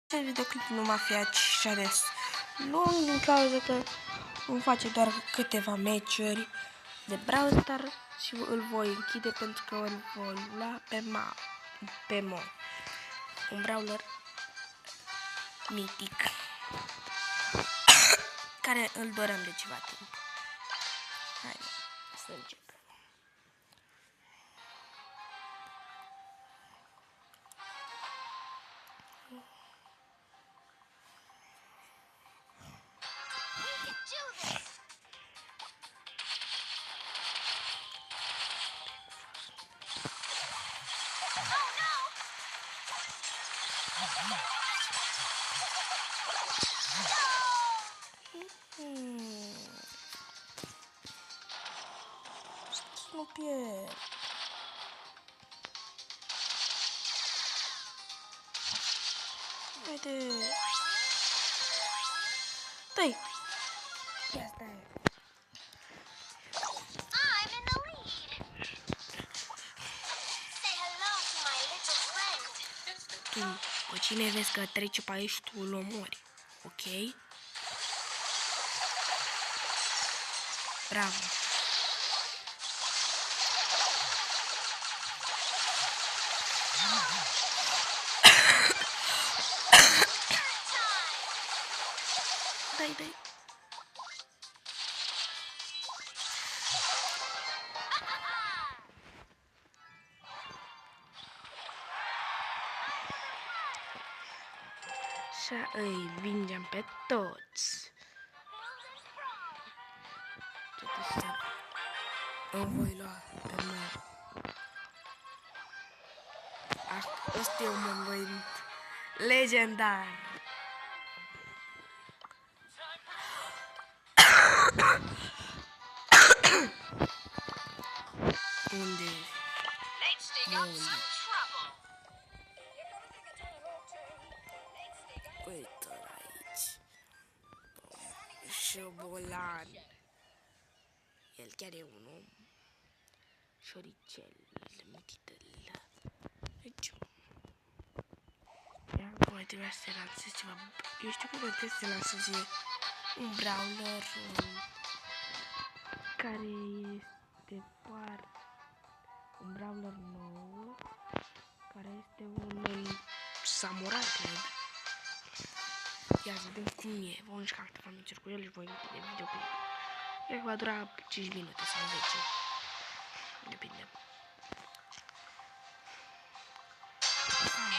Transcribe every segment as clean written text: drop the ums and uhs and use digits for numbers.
Acest videoclip nu va fi așa de lung din cauza că vom face doar câteva meciuri de Brawl Stars și îl voi închide pentru că îl voi lua pe Mo, un brawler mitic care îl doream de ceva timp. Hai să încep. Nu pierd. Haide. Dai. Ia stai. I'm in the lead. Say hello to my little friend. Tu, pe cine vezi că trece pe aici, tu îl omori. Ok? Bravo. Dai. Așa îi vingem pe toți. Îmi voi lua pe mână. Asta e un moment legendar. Unde? Let's dig up some trouble. Uite-l aici. Șobolan. El chiar e un om. Șoricel, mititel. Deci, mai trebuia să se lanseze ceva. Eu știu că trebuie să se lanseze un brawler care este un brawler nou, care este un samurai, cred. Ia să vedem cum e. Vom încerca câteva meciuri cu el și voi închide videoclip. Cred că va dura 5 minute sau 10. Depinde.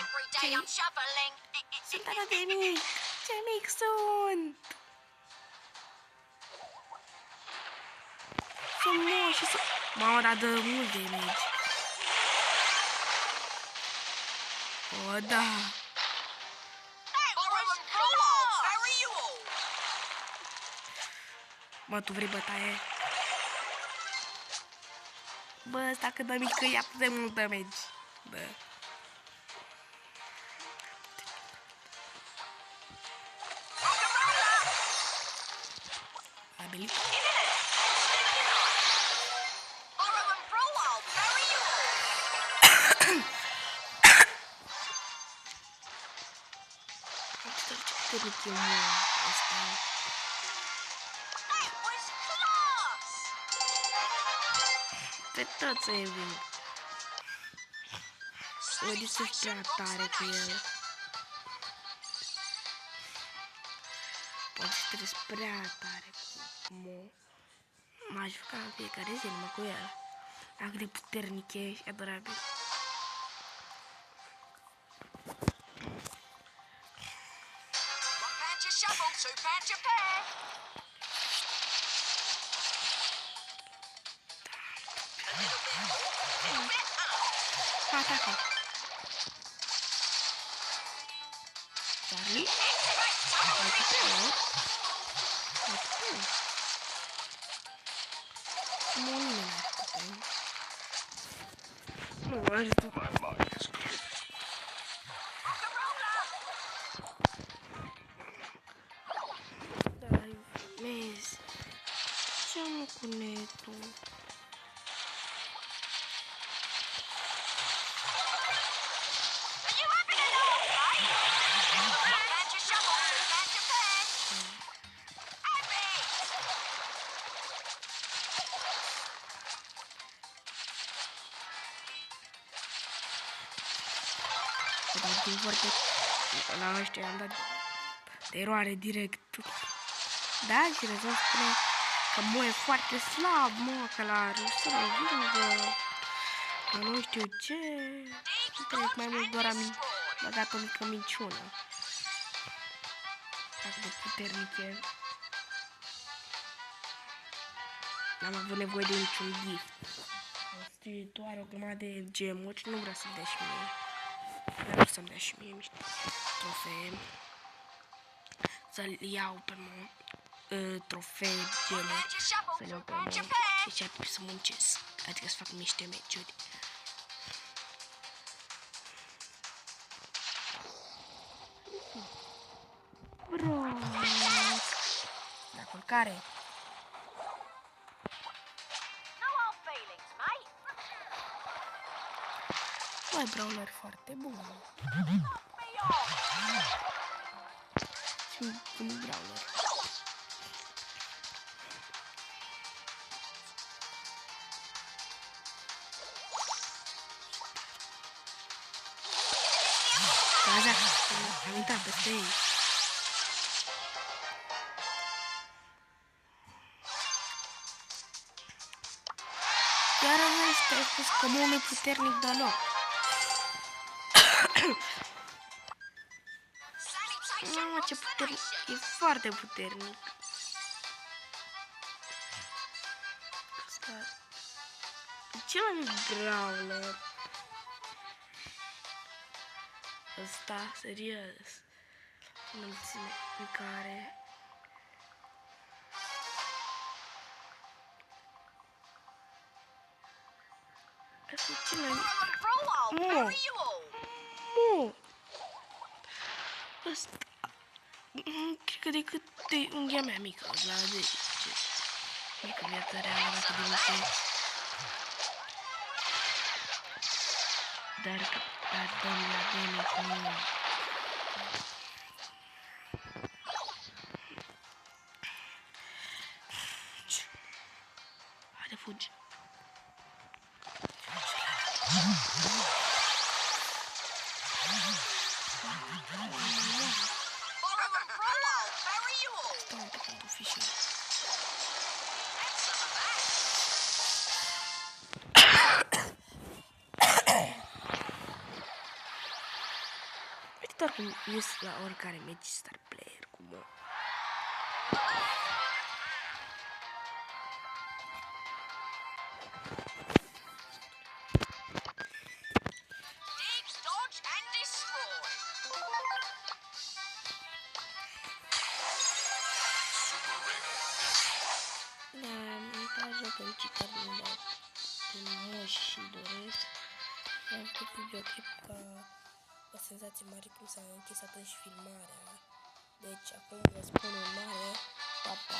Every day I'm shoveling. Sunt atât de mic! Ce mic sunt! Sunt moși și sunt... Mamă, dar dă mult damage. O, da! Mă, tu vrei bătaie? Bă, ăsta cât de mică e atât de mult damage. Bă. Abilit. Pe toți îi vin. O distrug prea tare cu el. O distrug prea tare cu Mo. M-aș juca în fiecare zi numai cu el. Dacă de puternic e și adorabil. Atacă! Charlie? Mai puternic? Mai puternic? Nimeni n-ar puternic. Nu, ajută mai mare. Dar, vezi, ce-am cu netul? Are you having an all right? fiind foarte... La ăștia am dat de eroare direct. Da, și rezolv spune că Mo e foarte slab, mă, că l-a reușit să mă vingă. Că nu știu ce... Cred mai mult doar am băgat o mică minciună. Dacă de puternic e. N-am avut nevoie de niciun gift. Tu are o grămadă de gemuri, nu vreau să-mi dea și mie. Vreau să-mi dea și mie niște trofee. Să-l iau pe mă. Trofee, gemuri. Să-l iau pe mă. Deci ar trebui să muncesc. Adică să fac niște meciuri. Bro. La culcare. Băi, brawler foarte bun. Și un brawler. Gaza, am uitat peste ei. Chiar am spus că mă e puternic deloc. Mamă, ce puternic, e foarte puternic. Asta e cel mai brawler. Asta, serios. Mulțime în care... Asta e cel mai... Mu! Asta... Cred că decât de unghia mea mică, la 10. Mică viața reală, dacă de mică. Dar dăm la damage, nu. Haide, fugi. Stau un pic pentru fișă. Uite doar cum ies la oricare meci star player cu Mo. Da, îmi pare rău că nici nu dau pe Mo și doresc. Am făcut videoclip ca o senzație mare cum s-a închis atunci filmarea. Deci acum vă spun un mare pa, pa!